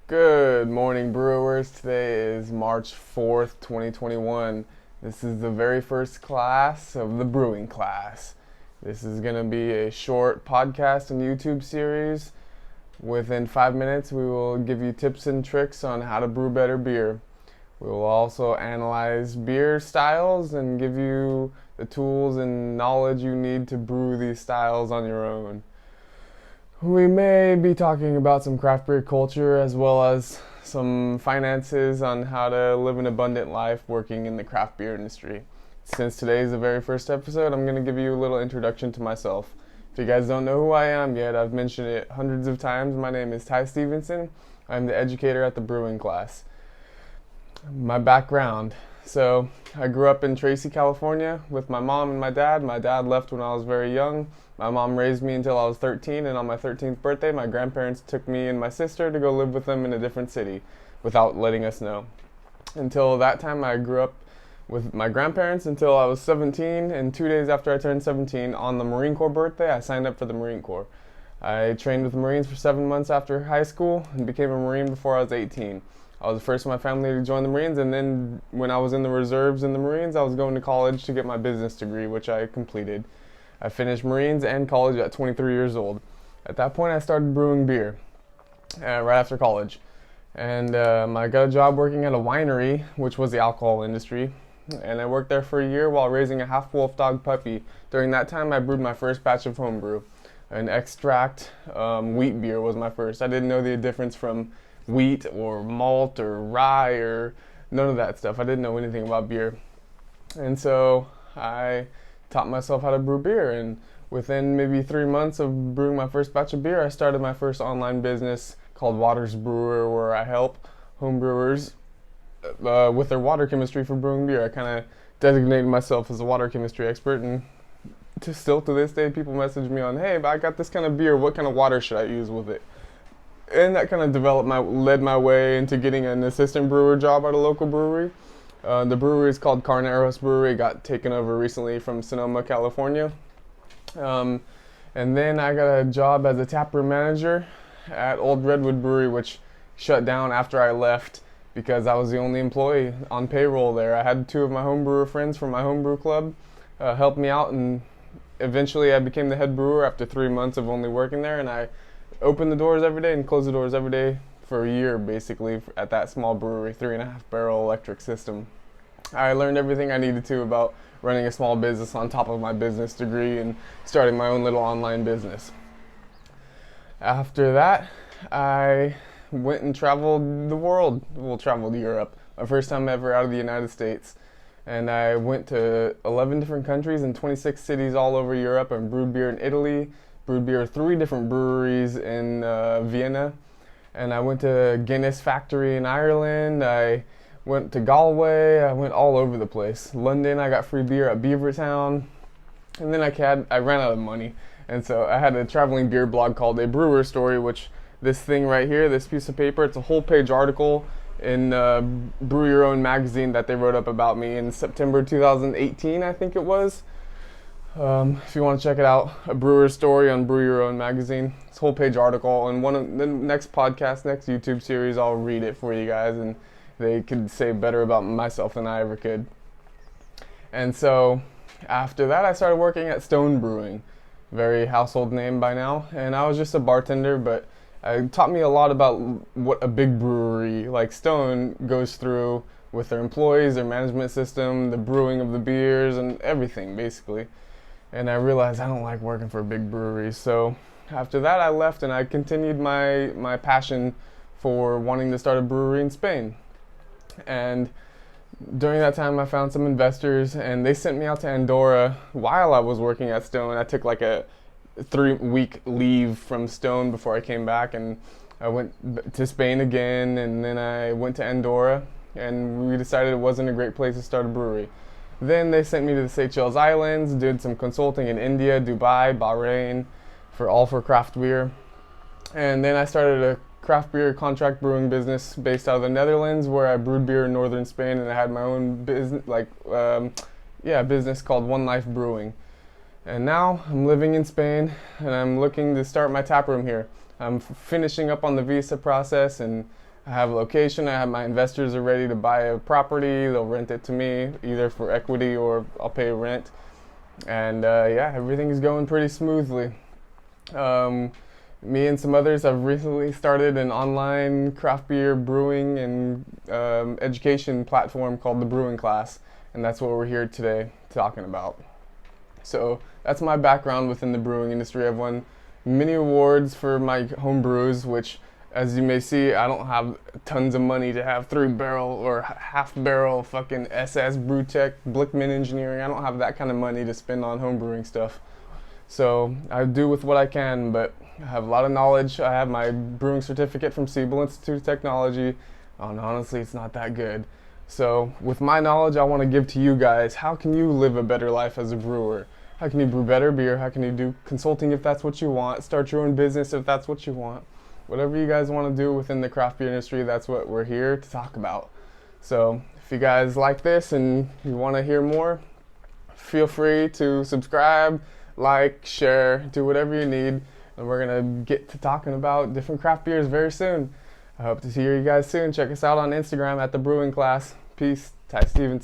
Good morning, brewers. Today is March 4th, 2021. This is the very first class of the Brewing Class. This is going to be a short podcast and YouTube series. Within 5 minutes, we will give you tips and tricks on how to brew better beer. We will also analyze beer styles and give you the tools and knowledge you need to brew these styles on your own. We may be talking about some craft beer culture as well as some finances on how to live an abundant life working in the craft beer industry. Since today is the very first episode, I'm going to give you a little introduction to myself. If you guys don't know who I am yet, I've mentioned it hundreds of times. My name is Ty Stevenson. I'm the educator at the Brewing Class. My background. So, I grew up in Tracy, California with my mom and my dad. My dad left when I was very young. My mom raised me until I was 13, and on my 13th birthday, my grandparents took me and my sister to go live with them in a different city without letting us know. Until that time, I grew up with my grandparents until I was 17, and 2 days after I turned 17, on the Marine Corps birthday, I signed up for the Marine Corps. I trained with the Marines for 7 months after high school and became a Marine before I was 18. I was the first in my family to join the Marines, and then when I was in the reserves in the Marines, I was going to college to get my business degree, which I completed. I finished Marines and college at 23 years old. At that point, I started brewing beer right after college. And I got a job working at a winery, which was the alcohol industry. And I worked there for a year while raising a half-wolf dog puppy. During that time, I brewed my first batch of homebrew. An extract wheat beer was my first. I didn't know the difference from wheat or malt or rye or none of that stuff. I didn't know anything about beer. And so I taught myself how to brew beer, and within maybe 3 months of brewing my first batch of beer, I started my first online business called Waters Brewer, where I help home brewers with their water chemistry for brewing beer. I kind of designated myself as a water chemistry expert, and still to this day, people message me on, "Hey, but I got this kind of beer. What kind of water should I use with it?" And that kind of led my way into getting an assistant brewer job at a local brewery. The brewery is called Carneros Brewery. It got taken over recently from Sonoma, California. And then I got a job as a taproom manager at Old Redwood Brewery, which shut down after I left because I was the only employee on payroll there. I had two of my homebrewer friends from my homebrew club help me out, and eventually I became the head brewer after 3 months of only working there, and I opened the doors every day and closed the doors every day for a year, basically, at that small brewery, 3.5 barrel electric system. I learned everything I needed to about running a small business on top of my business degree and starting my own little online business. After that, I went and traveled the world. Well, traveled Europe. My first time ever out of the United States. And I went to 11 different countries and 26 cities all over Europe and brewed beer in Italy, brewed beer at 3 different breweries in Vienna. And I went to Guinness Factory in Ireland. I went to Galway. I went all over the place. London, I got free beer at Beavertown. And then I ran out of money. And so I had a traveling beer blog called A Brewer Story, which this thing right here, this piece of paper, it's a whole page article in Brew Your Own magazine that they wrote up about me in September 2018, I think it was. If you want to check it out, A Brewer's Story on Brew Your Own magazine. It's a whole page article, and one of the next podcast, next YouTube series, I'll read it for you guys, and they could say better about myself than I ever could. And so after that, I started working at Stone Brewing, very household name by now, and I was just a bartender, but it taught me a lot about what a big brewery like Stone goes through with their employees, their management system, the brewing of the beers, and everything, basically. And I realized I don't like working for big breweries. So after that, I left and I continued my passion for wanting to start a brewery in Spain. And during that time, I found some investors, and they sent me out to Andorra while I was working at Stone. I took like a 3-week leave from Stone before I came back, and I went to Spain again, and then I went to Andorra, and we decided it wasn't a great place to start a brewery. Then they sent me to the Seychelles Islands, did some consulting in India, Dubai, Bahrain, for craft beer. And then I started a craft beer contract brewing business based out of the Netherlands, where I brewed beer in northern Spain, and I had my own business, business called One Life Brewing. And now I'm living in Spain, and I'm looking to start my tap room here. I'm finishing up on the visa process, and I have a location. I have my investors are ready to buy a property. They'll rent it to me either for equity or I'll pay rent. And yeah, everything is going pretty smoothly. Me and some others have recently started an online craft beer brewing and education platform called the Brewing Class, and that's what we're here today talking about. So that's my background within the brewing industry. I've won many awards for my home brews, which, as you may see, I don't have tons of money to have 3-barrel or half-barrel fucking SS Brewtech Blickman engineering. I don't have that kind of money to spend on home brewing stuff. So I do with what I can, but I have a lot of knowledge. I have my brewing certificate from Siebel Institute of Technology, and honestly, it's not that good. So with my knowledge, I want to give to you guys, how can you live a better life as a brewer? How can you brew better beer? How can you do consulting if that's what you want? Start your own business if that's what you want. Whatever you guys want to do within the craft beer industry, that's what we're here to talk about. So if you guys like this and you want to hear more, feel free to subscribe, like, share, do whatever you need. And we're going to get to talking about different craft beers very soon. I hope to hear you guys soon. Check us out on Instagram at The Brewing Class. Peace. Ty Stevens.